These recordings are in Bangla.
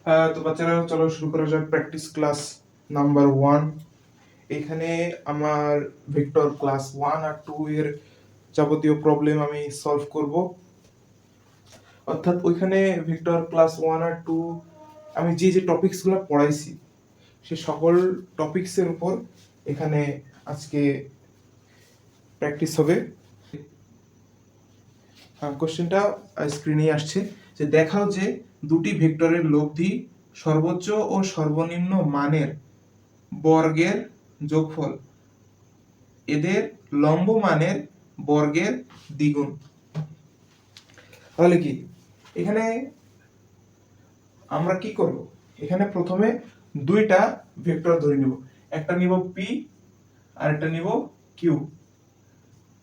তো বাচ্চারা চলো শুরু করা যাক প্র্যাকটিস ক্লাস নাম্বার 1। এখানে আমার ভেক্টর ক্লাস 1 আর 2 এর যাবতীয় প্রবলেম আমি সলভ করব। অর্থাৎ ওইখানে ভেক্টর ক্লাস 1 আর 2 আমি যে যে টপিকসগুলো পড়াইছি সে সকল টপিকসের উপর এখানে আজকে প্র্যাকটিস হবে। কোশ্চেনটা স্ক্রিনে আসছে যে দেখাও যে দুটি ভেক্টরের লব্ধি সর্বোচ্চ ও সর্বনিম্ন মানের বর্গের যোগফল এদের লম্ব মানের বর্গের দ্বিগুণ। তাহলে কি এখানে আমরা কি করব, এখানে প্রথমে দুইটা ভেক্টর ধরে নিব, একটা নিব পি আর একটা নিব কিউ।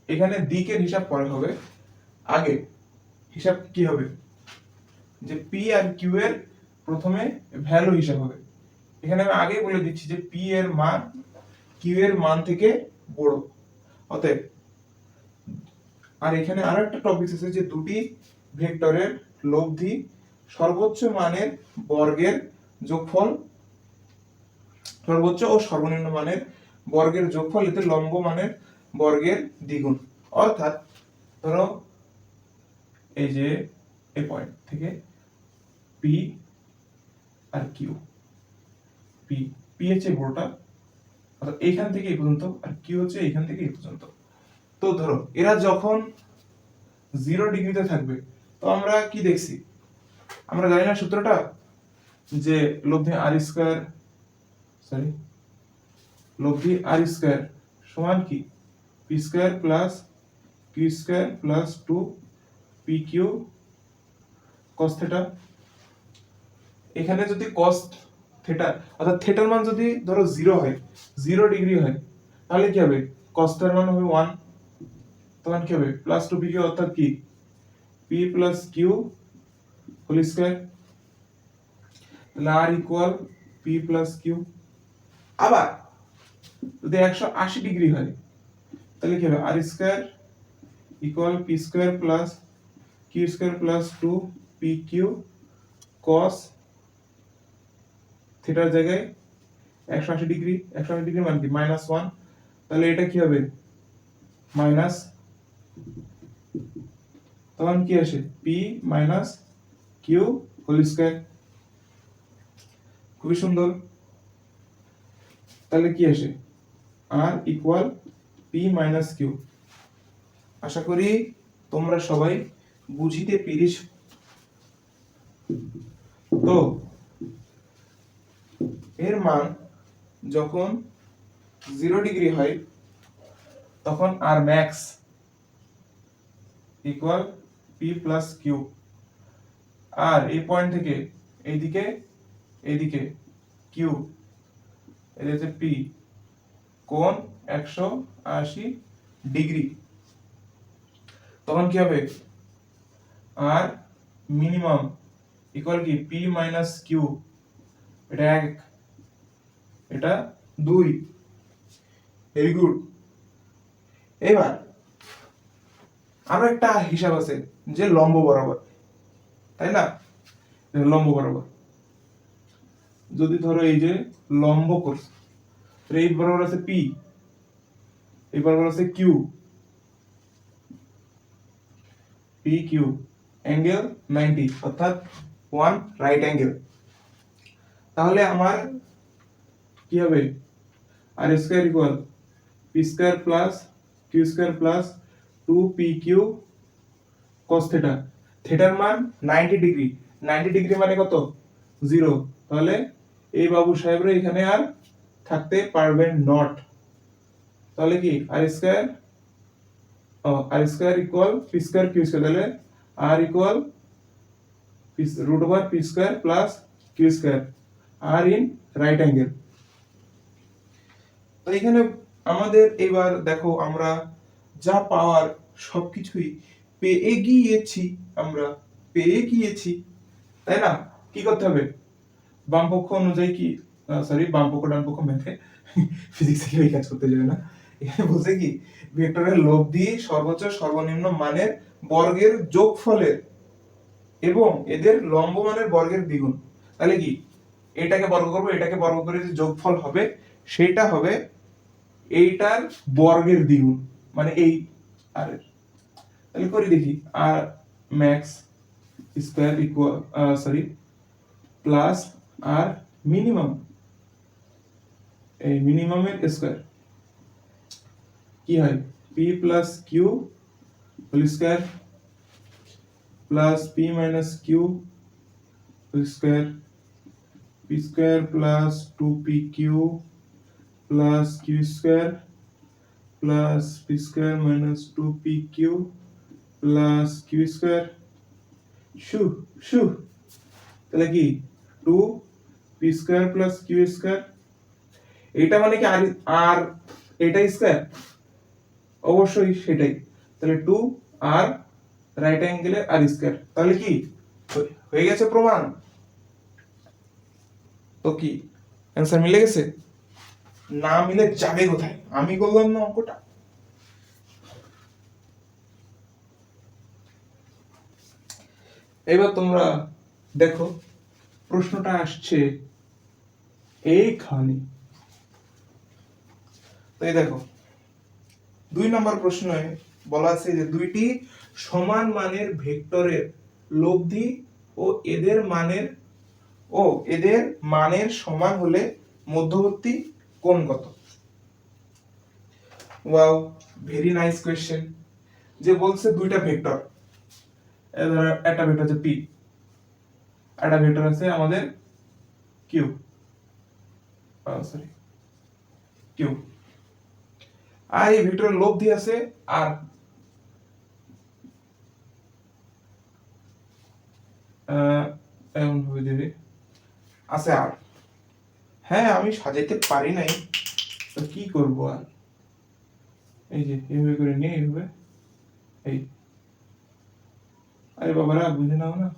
এখানে দিকের হিসাব পরে হবে, আগে হিসাব কি হবে যে পি আর কিউ এর প্রথমে ভ্যালু হিসাব হবে। এখানে আমি আগেই বলে দিচ্ছি যে পি এর মান কিউ এর মান থেকে বড়, অতএব। আর এখানে আরেকটা টপিক আছে যে দুটি ভেক্টরের লব্ধি সর্বোচ্চ মানের বর্গের যোগফল, সর্বোচ্চ ও সর্বনিম্ন মানের বর্গের যোগফল এতে লম্ব মানের বর্গের দ্বিগুণ। অর্থাৎ ধরো এই যে এই পয়েন্ট থেকে P R Q, P P হচ্ছে বড়টা, অর্থাৎ এইখান থেকে এই পর্যন্ত, আর কিউ হচ্ছে এইখান থেকে এই পর্যন্ত। তো ধরো এরা যখন 0 ডিগ্রিতে থাকবে, তো আমরা কি দেখছি, আমরা জানি না সূত্রটা যে লব্ধি আর স্কয়ার লব্ধি আর স্কয়ার সমান কি p square plus Q square plus 2 P Q cos theta. এখানে যদি কস থিটা অর্থাৎ থিটার মান যদি ধরো 0 হয়, 0 ডিগ্রি হয়, তাহলে কি হবে, কস থিটার মান হবে 1, তখন কি হবে প্লাস 2 পি কিউ, অর্থাৎ কি P plus Q whole square, তাহলে R equal P plus Q. আবার যদি 180 ডিগ্রি হয় তাহলে কি হবে R square equal P square plus Q square plus 2 P Q cos থিটার জায়গায় 180 ডিগ্রি, 180 ডিগ্রি মানে কি -1, তাহলে এটা কি হবে মাইনাস, তখন কি আসে p minus Q whole square. খুবই সুন্দর। তাহলে কি আসে R equal p minus q. আশা করি তোমরা সবাই বুঝিতে পেরেছ। তো এর মান যখন 0 ডিগ্রি হয় তখন R max equal P plus Q, আর এই পয়েন্ট থেকে এইদিকে এইদিকে কিউ, এই যে পি কোণ 180 ডিগ্রি, তখন কি হবে আর মিনিমাম ইকুয়াল কি পি মাইনাস কিউ, এটা 1 এটা 2। Very good. এবার আরো একটা হিসাব আছে যে লম্ব বরাবর, তাই না, লম্ব বরাবর যদি ধরো এই যে লম্ব কোণ, এই বরাবর আছে পি, এই বরাবর আছে কিউ, পি কিউ অ্যাঙ্গেল 90, অর্থাৎ 1 রাইট অ্যাঙ্গেল। তাহলে আমার কি হবে R square equal P square plus Q square plus 2 P Q cos theta. থিটার মান 90 ডিগ্রি, 90 ডিগ্রি মানে কত 0, তাহলে এই বাবু সাহেবরা এখানে আর থাকতে পারবেন নট। তাহলে কি R square equal P square Q square, তাহলে R equal root over P square plus Q square, R in right angle. তো এখানে আমাদের এবার দেখো আমরা যা পাওয়ার সবকিছুই পেয়ে গিয়েছি, আমরা পেয়ে গিয়েছি, তাই না। কি করতে হবে, বাম পক্ষ অনুযায়ী কি বাম পক্ষ ডান পক্ষ ম্যাথে ফিজিক্সে কেউ কাজ করতে যাবে না। এখানে বলছে কি ভেক্টরের লব্ধি সর্বোচ্চ সর্বনিম্ন মানের বর্গের যোগফলের এবং এদের লম্ব মানের বর্গের দ্বিগুণ। তাহলে কি এটাকে বর্গ করব, এটাকে বর্গ করে যে যোগফল হবে সেটা হবে এইটার বর্গের দ্বিগুণ, মানে এই আর এর। তাহলে করে দেখি, R max square equal plus R minimum, এই মিনিমামের স্কয়ার কি হয়, P plus Q whole square plus P minus Q whole square, P square plus 2pq plus Q square plus P square minus 2pq plus Q square শু শু, তাহলে কি 2p square plus Q square, এটা মানে কি আর আর এটা স্কয়ার, অবশ্যই সেটাই, তাহলে 2 আর রাইট অ্যাঙ্গেলের আর স্কয়ার, তাহলে কি হয়ে গেছে প্রমাণ। তো কি অ্যান্সার মিলে গেছে? না মিলে যাবে কোথায়, আমি করলাম না অঙ্কটা। এবার তোমরা দেখো প্রশ্নটা আসছে এইখানে। তো এই দেখো 2 নম্বর প্রশ্নে বলা আছে যে দুইটি সমান মানের ভেক্টরের লব্ধি ও এদের মানের সমান হলে মধ্যবর্তী কোণ কত। Wow, very nice question. যে বলছে দুইটা ভেক্টর, একটা ভেক্টর আছে পি, একটা ভেক্টর আছে আমাদের কিউ, কিউ, আর এই ভেক্টরের লব্ধি আছে আর, এমন ভাবে দেবে আছে আর। হ্যাঁ আমি সাজাইতে পারি নাই, তো কি করব আর, এই যে এইভাবে করে নিয়ে এইভাবে, এই আরে বাবারা বুঝে নাও না,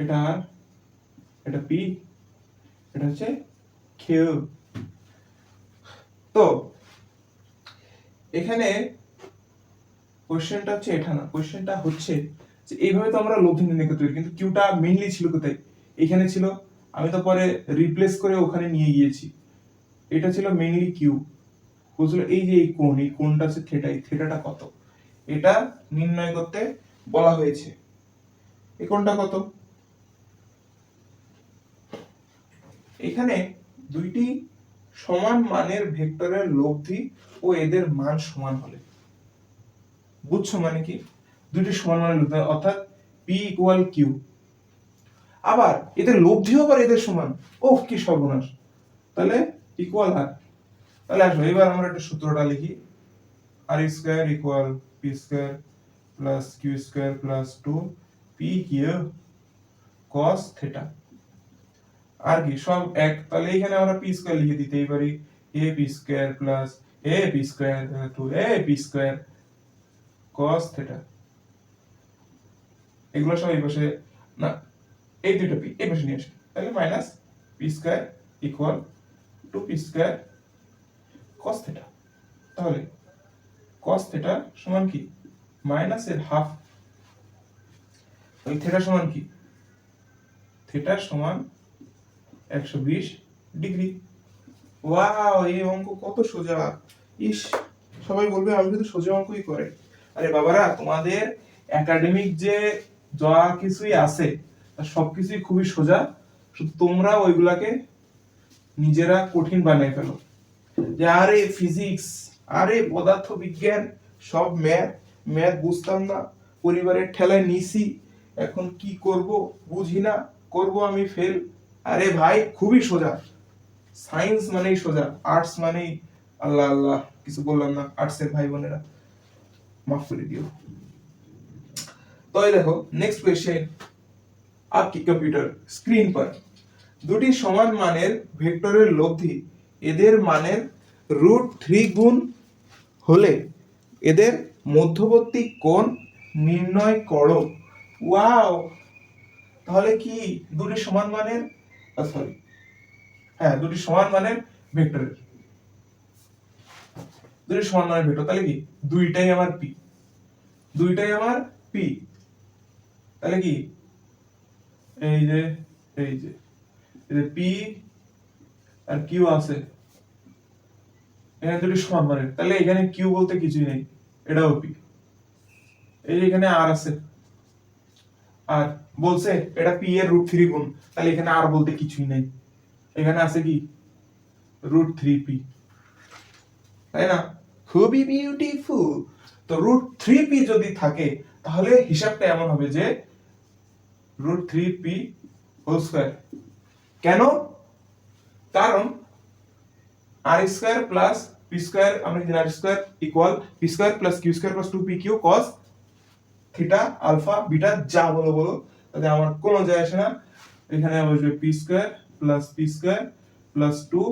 এটা আর, এটা পি, এটা হচ্ছে কিউ। তো এখানে কোশ্চেনটা হচ্ছে এটা না, কোশ্চেনটা হচ্ছে যে এইভাবে তো আমরা লব্ধি নির্ণয় করতে পারি, কিন্তু কিউটা মেইনলি ছিল কোথায়, এখানে ছিল, আমি তো পরে রিপ্লেস করে ওখানে নিয়ে গিয়েছি, এটা ছিল মেইনলি কিউ। বুঝলো, এই যে এই কোণ, এই কোণটা হচ্ছে থিটা, এই থিটাটা কত এটা নির্ণয় করতে বলা হয়েছে। এই কোণটা কত, এখানে দুইটি সমান মানের ভেক্টরের লব্ধি ও এদের মান সমান হলে, বুঝছো মানে কি, দুইটি সমান মানের লব্ধি অর্থাৎ p ইকুয়াল q, আবার এদের লব্ধিও আবার এদের সমান, ওহ কি সর্বনাশ, তাহলে ইকুয়াল আর, তাহলে আসো এবার আমরা একটা সূত্রটা লিখি, r square equal p square plus q square plus 2pq cos theta, আর কি সব এক, তাহলে এখানে আমরা p স্কয়ার লিখে দিতেই পারি, ab square plus ab square 2ab square cos theta, এগুলো সব এই পাশে না, এই দুটো p এই পাশে নিয়ে আসি, তাহলে minus p square equal 2p square cos theta, তাহলে cos থিটা সমান কি মাইনাস এর হাফ, তাহলে থিটা সমান কি, থিটা সমান 120 ডিগ্রি। ওয়াও, এই অঙ্ক কত সোজা, ইস সবাই বলবে আমি শুধু সোজা অঙ্কই করে। আরে বাবারা, তোমাদের একাডেমিক যে যা কিছুই আছে সবকিছুই খুবই সোজা, শুধু তোমরা ওইগুলাকে নিজেরা কঠিন বানাই ফেলো, যে আরে ফিজিক্স, আরে পদার্থ বিজ্ঞান, সব ম্যাথ, ম্যাথ বুঝতাম না, পরিবারের ঠেলায় নিছি, এখন কি করব বুঝি না, করব আমি ফেল। আরে ভাই খুবই সোজা, সায়েন্স মানেই সোজা, আর্টস মানেই আল্লাহ আল্লাহ, কিছু বললাম না আর্টসের ভাই বোনেরা, মাফ করে দিও। तो ये देखो नेक्स्ट क्वेश्चन, आपकी कंप्यूटर स्क्रीन पर দুটি সমান মানের ভেক্টরের লব্ধি এদের মানের √3 গুণ হলে এদের মধ্যবর্তী কোণ নির্ণয় করো। ওয়াও, তাহলে কি দুটি সমান মানের, সরি হ্যাঁ দুটি সমান মানের ভেক্টরের, দুটি সমান মানের ভেক্টর, তাহলে কি দুইটাই আমার পি, দুইটাই আমার পি, তাহলে কি এই যে এই পি আর কিউ আছে, এখানে দুটি সমান মানে, তাহলে এখানে কিউ বলতে কিছুই নেই, এটাও পি। এই যে এখানে আর আছে, আর বলছে এটা পি এর √3 গুণ, তাহলে এখানে আর বলতে কিছুই নেই, এখানে আছে কি √3p, তাই না? খুবই বিউটিফুল। তো √3p যদি থাকে তাহলে হিসাবটা এমন হবে যে √3p হোল স্কয়ার। কেন? কারণ R square plus P square, আমরা জানি R square equal P square plus Q square plus 2pq cos theta alpha beta, যা বলো বলো, তাতে আমার কোনো যায় আসে না। এখানে বসবে পি স্কয়ার প্লাস 2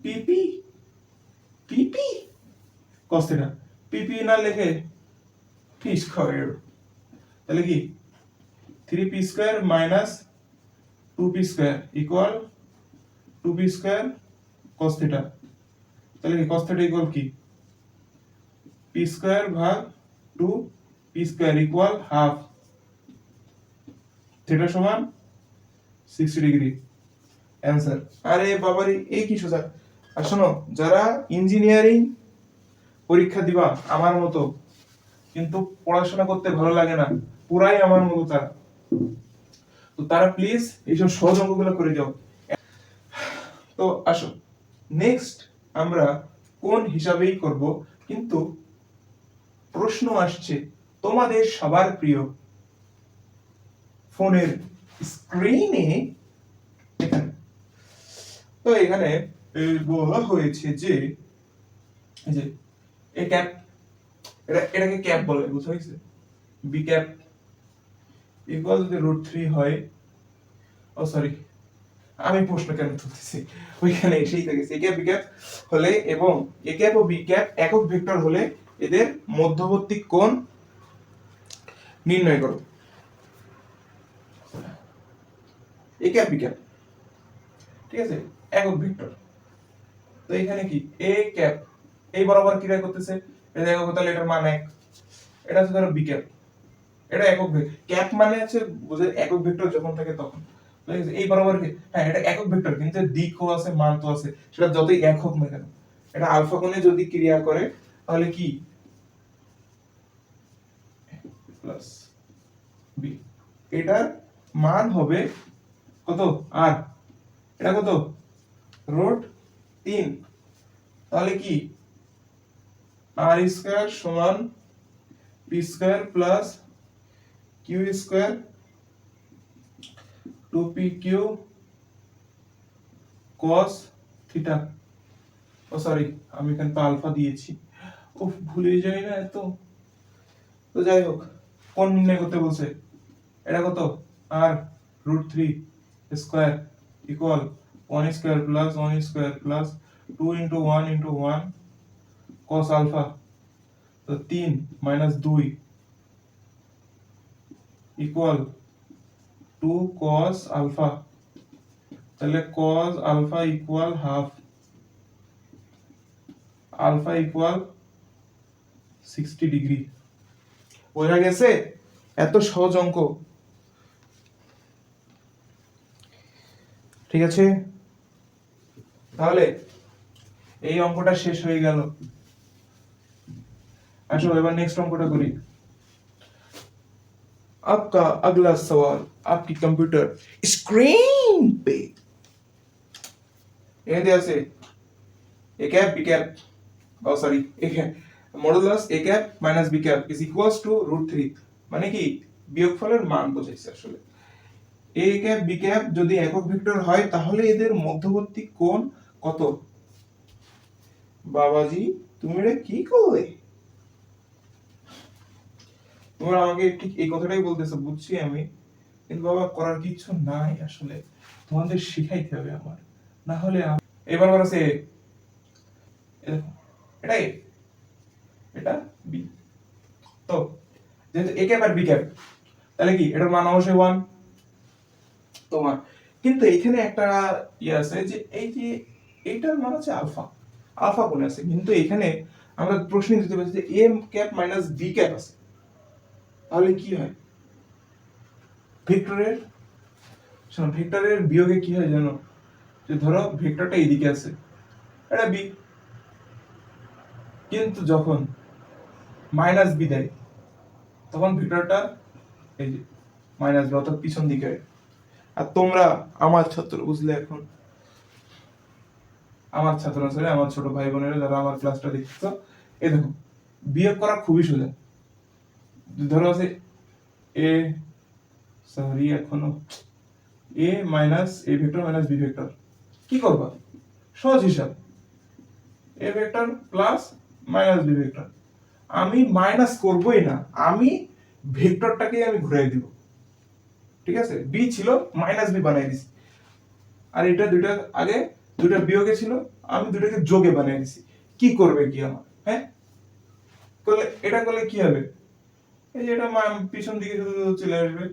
পিপি পিপি cos থিটা, পিপি না লিখে পি স্কয়ার, তাহলে কি 3p square minus 2p square equal 2p square cos theta, তাহলে কি cos থিটা ইকুয়াল কি p স্কয়ার ভাগ 2p square equal half, theta সমান 60 ডিগ্রি, অ্যানসার। আরে বাবারে, এই কি সোজা। আর শোনো, যারা ইঞ্জিনিয়ারিং পরীক্ষা দিবা আমার মতো, কিন্তু পড়াশোনা করতে ভালো লাগে না, পুরাই আমার মতো তারা, তো তারা প্লিজ এইসব সহজ অঙ্কগুলো করে যাও। তো আসো নেক্সট আমরা কোন হিসাবেই করব, কিন্তু প্রশ্ন আসছে তোমাদের সবার প্রিয় ফোনের স্ক্রিনে। এখানে তো এখানে বলা হয়েছে যে এই যে এ ক্যাপ, এটাকে ক্যাপ বলে, বুঝা হয়েছে? বি ক্যাপ ইকুয়াল যদি √3 হয়, ও সরি আমি প্রশ্ন কেন তুলতেছি, ওইখানে এসেই থেকে এ ক্যাপ বি ক্যাপ হলে এবং A cap O B cap একক ভেক্টর হলে এদের মধ্যবর্তী কোণ নির্ণয় করো। এ ক্যাপ বি ক্যাপ, ঠিক আছে, একক ভেক্টর। তো এখানে কি এ ক্যাপ এই বরাবর ক্রিয়া করতেছে, এটা একক, তাহলে এটার মান 1, এটা হচ্ছে ধরো বি ক্যাপ, এটা একক ভেক্টর। ক্যাপ মানে হচ্ছে বুঝে একক ভেক্টর যখন থাকে তখন, এই বরাবর কি, হ্যাঁ এটা একক ভেক্টর, কিন্তু দিকও আছে মান তো আছে, সেটা যতই এক হোক না কেন, এটা আলফা কোণে যদি ক্রিয়া করে তাহলে কি প্লাস বি, এটার মান হবে কত আর, এটা কত √3, তাহলে কি আর স্কয়ার সমান P square plus Q square 2pq cos theta, ও সরি আমি এখানে তো আলফা দিয়েছি, উফ ভুলে যাই না এত। তো যাই হোক, কোণ নির্ণয় করতে বলছে, এটা কত R √3 square equal 1 square plus 1 square plus 2 into 1 into 1 cos alpha, তো 3 minus 2 ইকুয়াল 2 cos আলফা, তাহলে cos alpha equal half, alpha equal 60 degree. বোঝা গেছে? এত সহজ অঙ্ক, ঠিক আছে? তাহলে এই অঙ্কটা শেষ হয়ে গেল। আসো এবার নেক্সট অঙ্কটা করি। आपका अगला सवाल आपकी कंप्यूटर स्क्रीन पे ये আছে a cap b cap, oh sorry a cap modulus a cap minus b cap is equals to √3, মানে কি বিয়োগফলের মান বোঝাইছে আসলে। a cap b cap যদি একক ভেক্টর হয় তাহলে এদের মধ্যবর্তী কোণ কত? বাবাজি তুমি এটা কি করলে? তোমরা আমাকে ঠিক এই কথাটাই বলতেছো, বুঝছি আমি, কিন্তু বাবা করার কিছু নাই আসলে, তোমাদের শিখাইতে হবে আমার, না হলে এবার বলছে এটা এ, এটা বি, তো যেহেতু A cap R B cap, তাহলে কি এটার মান অবশ্যই 1 তোমার, কিন্তু এখানে একটা ইয়ে আছে যে এই যে এইটার মান হচ্ছে আলফা, আলফা কোণে আছে, কিন্তু এখানে আমরা প্রশ্ন দিতে পারছি যে এ ক্যাপ মাইনাস বি ক্যাপ আছে, তাহলে কি হয় ভেক্টরের শোনো, ভেক্টরের বিয়োগে কি হয় জানো? যে ধরো ভেক্টরটা এইদিকে আছে, এটা বি, কিন্তু যখন মাইনাস বি দেয় তখন ভেক্টরটা এই যে মাইনাস বি, অর্থাৎ পিছন দিকে। আর তোমরা আমার ছাত্র, বুঝলে? এখন আমার ছাত্র আসলে আমার ছোট ভাই বোনেরা যারা আমার ক্লাসটা দেখছো, এই দেখো বিয়োগ করা খুবই সোজা। ধরো আছে এ, সরি এখনো A minus A vector minus B vector, কি করবা? সহজ হিসাব, A vector plus minus B vector. আমি মাইনাস করবই না, আমি ভেক্টরটাকে আমি ঘুরাই দিব, ঠিক আছে? বি ছিল মাইনাস বি বানাই দিছি, আর এটা দুইটা আগে দুইটা বিয়োগে ছিল, আমি দুইটাকে যোগে বানাই দিছি। কি করবে কি আমার? হ্যাঁ, করলে এটা করলে কি হবে? এই যে এটা পিছন দিকে শুধু চলে আসবে,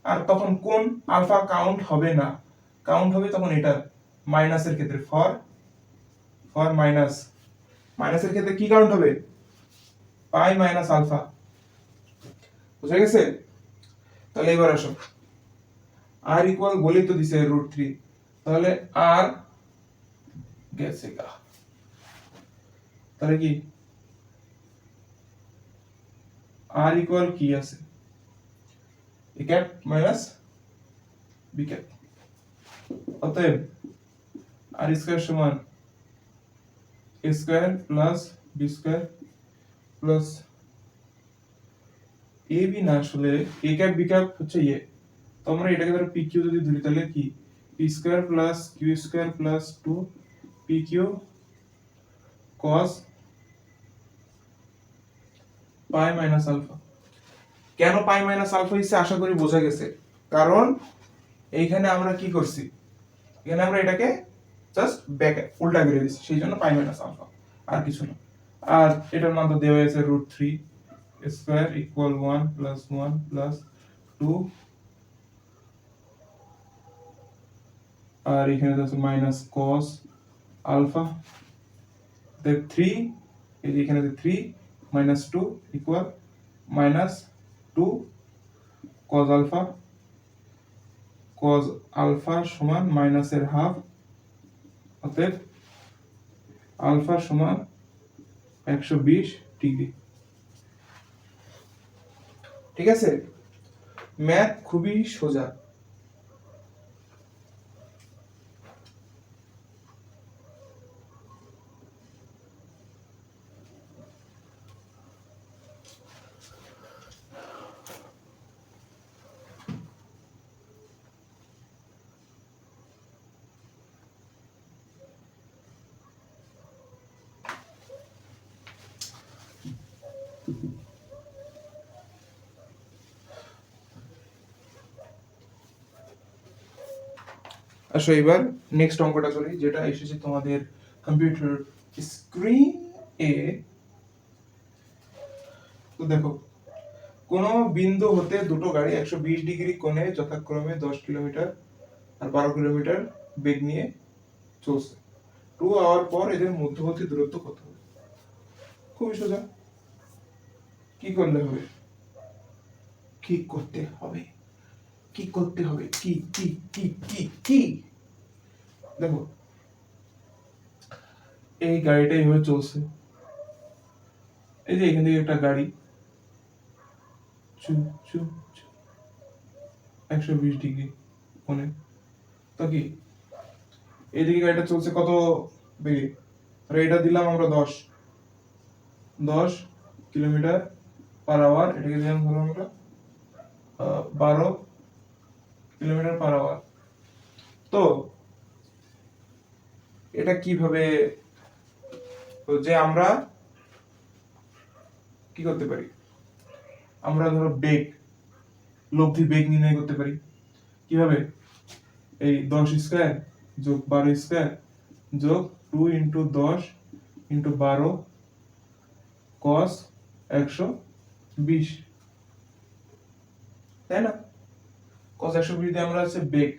আর তখন কোন আলফা কাউন্ট হবে না, কাউন্ট হবে তখন এটা মাইনাসের ক্ষেত্রে, ফর মাইনাস, মাইনাসের ক্ষেত্রে কি কাউন্ট হবে? পাই মাইনাস আলফা। বুঝা গেছে? তাহলে এবার আসো, আর ইকুয়াল বলেই তো দিছে √3, তাহলে আর গেছে গা, তাহলে কি আর ইকুয়াল কি আছে? A cap minus B cap. অতএব আর স্কয়ার সমান A square plus B square plus A B, না আসলে এ ক্যাপ বি ক্যাপ হচ্ছে ইয়ে, তোমরা এটাকে ধরো পি কিউ যদি ধরি, তাহলে কি p square plus Q square plus 2 P Q cos pi minus alpha. কেন পাই মাইনাস আলফা হইছে আশা করি বোঝা গেছে, কারণ এইখানে আমরা কি করছি, এখানে আমরা এটাকে জাস্ট ব্যাক উল্টা করে দিছি, সেই জন্য পাই মাইনাস আলফা, আর কিছু না। আর এটার মান তো দেওয়া হয়েছে √3 স্কয়ার ইকুয়াল 1 প্লাস 1 প্লাস 2, আর এখানে আছে মাইনাস cos আলফা, দেন 3, এই যে এখানে আছে 3 minus 2 equal minus 2 cos alpha, cos alpha সমান মাইনাসের হাফ, অতএব আলফা সমান 120 ডিগ্রি। ঠিক আছে, ম্যাথ খুবই সোজা। আসো এবার নেক্সট অঙ্কটা করি, যেটা এসেছে তোমাদের কম্পিউটার স্ক্রিনে। তো দেখো, কোন বিন্দু হতে দুটো গাড়ি 120 ডিগ্রি কোণে যথাক্রমে 10 কিলোমিটার আর 12 কিলোমিটার বেগ নিয়ে চলছে, 2 আওয়ার পর এদের মধ্যবর্তী দূরত্ব কত হবে? খুবই সোজা, কি করলে হবে? কি করতে হবে? কি করতে হবে? কি কি কি কি কি? দেখো, এই গাড়িটা এইভাবে চলছে, এই যে এখান থেকে একটা গাড়ি চু চু 120 ডিগ্রি কোণে, তো কি এইদিকে গাড়িটা চলছে কত বেগে? আর এটা দিলাম আমরা 10 কিলোমিটার পার আওয়ার, এটাকে দিলাম ধরো আমরা 12 কিলোমিটার পার আওয়ার। তো এটা কিভাবে, যে আমরা কি করতে পারি, আমরা ধরো বেগ, লব্ধি বেগ নির্ণয় করতে পারি কিভাবে? এই 10 স্কয়ার যোগ 12 স্কয়ার যোগ 2 ইন্টু 10 ইন্টু 12 cos 120, তাই না? cos 120 দিয়ে আমরা হচ্ছে বেগ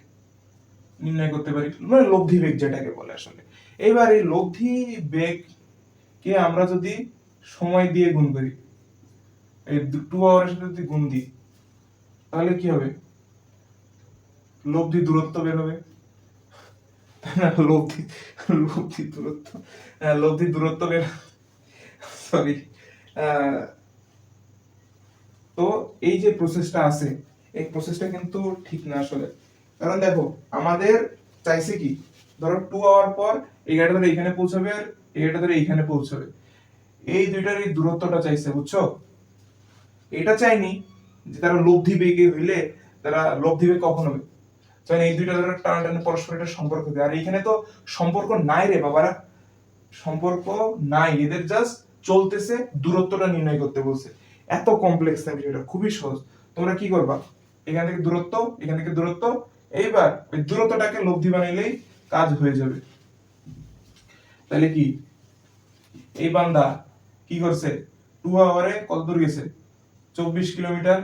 নির্ণয় করতে পারি, মানে লব্ধি বেগ যেটাকে বলে আসলে। এবার এই লব্ধি বেগ কে আমরা যদি সময় দিয়ে গুণ করি, এই 2 আওয়ারের সাথে যদি গুণ দিই, তাহলে কি হবে? লব্ধি দূরত্ব বের হবে, লব্ধি লব্ধি দূরত্ব, লব্ধি দূরত্ব বের, সরি। তো এই যে প্রসেসটা আছে, এই প্রসেসটা কিন্তু ঠিক না আসলে। কারণ দেখো আমাদের চাইছে কি, ধরো 2 আওয়ার পর এই গাড়িটা ধরে এখানে পৌঁছাবে আর এই গাড়িটা ধরে এইখানে পৌঁছাবে, এই দুইটার এই দূরত্বটা চাইছে, বুঝছো? এটা চাইনি যে তারা লব্ধি বেগে হইলে, তারা লব্ধি বেগ কখন হবে, চাই এই দুইটা ধরে টানাটানি পরস্পর একটা সম্পর্ক হবে। আর এখানে তো সম্পর্ক নাই রে বাবারা, সম্পর্ক নাই, এদের জাস্ট চলতেছে, দূরত্বটা নির্ণয় করতে বলছে। এত কমপ্লেক্স না বিষয়টা, খুবই সহজ। তোমরা কি করবা, এখান থেকে দূরত্ব, এখান থেকে দূরত্ব, এইবার ওই দূরত্বটাকে লব্ধি বানাইলেই কাজ হয়ে যাবে। তাহলে কি এই বান্দা কি করছে, 2 আওয়ারে কত দূর গেছে, 24 কিলোমিটার,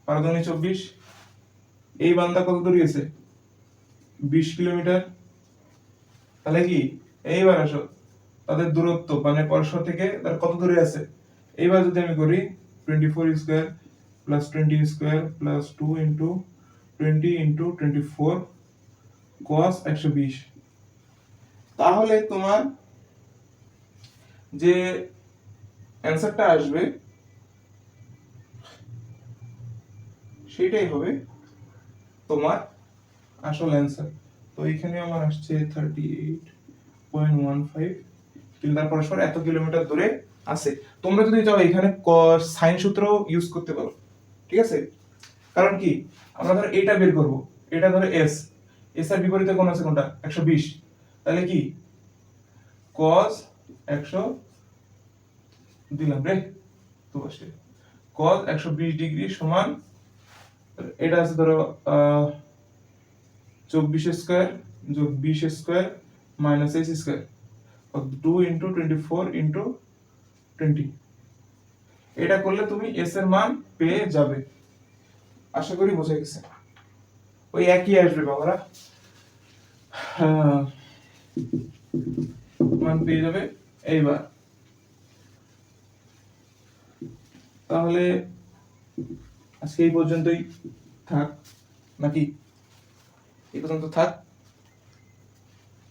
পারদনি 24। এই বান্দা কত দূর গেছে, 20 কিলোমিটার। তাহলে কি এইবার আসো, তাদের দূরত্ব মানে পরস্পর থেকে তার কত দূরে আছে। এইবার যদি আমি করি 24 square plus 20 square plus 2 into 20 into 24 cos 120, তাহলে তোমার যে অ্যানসারটা আসবে সেটাই হবে তোমার আসল অ্যানসার। তো এখানে আমার আসছে 38.15, কিন্তু তার পরস্পর এত কিলোমিটার দূরে আছে। তোমরা যদি চাও এখানে সাইন সূত্র ইউজ করতে পারো, ঠিক আছে? কারণ কি, আমরা ধর এটা বের করব, এটা ধরে এস, এস এর বিপরীতে কোণ আছে কোনটা, 120। তাহলে কি cos 100 দিলাম রে, তো বসে cos 120 ডিগ্রি সমান, এটা আছে ধরো 24 স্কয়ার যোগ 20 square minus s square, 2 into 24 into 20। এটা করলে তুমি s এর মান পেয়ে যাবে। আশা করি বোঝা গেছে, ওই একই আসবে বাবারা, মান পেয়ে যাবে। এইবার তাহলে আজকে এই পর্যন্তই থাক, নাকি এই পর্যন্ত থাক।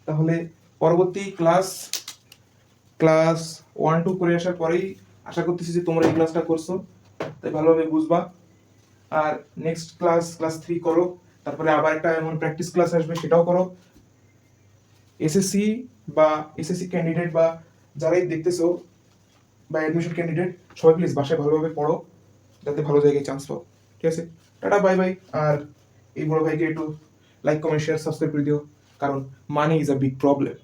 তাহলে পরবর্তী ক্লাস 1-2 করে আসার পরেই আশা করতেছি যে তোমরা এই ক্লাসটা করছো, তাই ভালোভাবে বুঝবা। আর নেক্সট ক্লাস 3 করো, তারপরে আবার একটা এমন প্র্যাকটিস ক্লাস আসবে, সেটাও করো। এসএসসি বা এসএসসি ক্যান্ডিডেট বা যারাই দেখতেছো বা অ্যাডমিশন ক্যান্ডিডেট, সবাই প্লিজ বাসায় ভালোভাবে পড়ো, যাতে ভালো জায়গায় চান্স পাও। ঠিক আছে, টাটা, বাই বাই। আর এই বড় ভাইকে একটু লাইক, কমেন্ট, শেয়ার, সাবস্ক্রাইব করে দিও, কারণ money is a big problem.